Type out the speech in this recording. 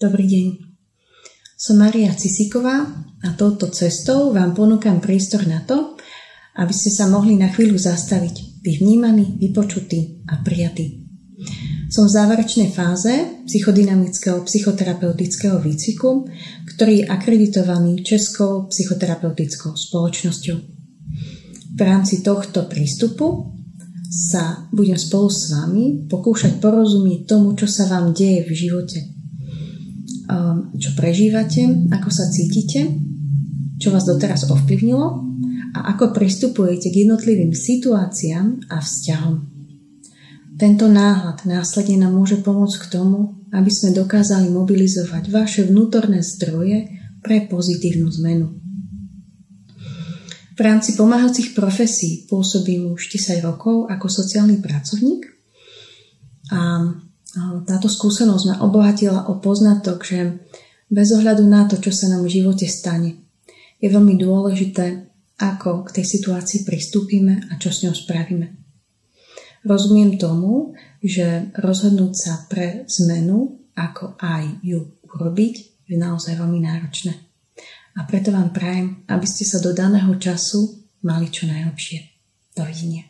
Dobrý deň. Som Mária Cisíková a touto cestou vám ponúkam priestor na to, aby ste sa mohli na chvíľu zastaviť, byť vnímaní, vypočutí a prijatí. Som v záverečnej fáze psychodynamického psychoterapeutického výcviku, ktorý je akreditovaný Českou psychoterapeutickou spoločnosťou. V rámci tohto prístupu sa budem spolu s vami pokúšať porozumieť tomu, čo sa vám deje v živote. Čo prežívate, ako sa cítite, čo vás doteraz ovplyvnilo a ako pristupujete k jednotlivým situáciám a vzťahom. Tento náhľad následne nám môže pomôcť k tomu, aby sme dokázali mobilizovať vaše vnútorné zdroje pre pozitívnu zmenu. V rámci pomáhacích profesí pôsobím už 10 rokov ako sociálny pracovník a táto skúsenosť ma obohatila o poznatok, že bez ohľadu na to, čo sa nám v živote stane, je veľmi dôležité, ako k tej situácii pristúpime a čo s ňou spravíme. Rozumiem tomu, že rozhodnúť sa pre zmenu, ako aj ju urobiť, je naozaj veľmi náročné. A preto vám prajem, aby ste sa do daného času mali čo najlepšie. Dovidenia.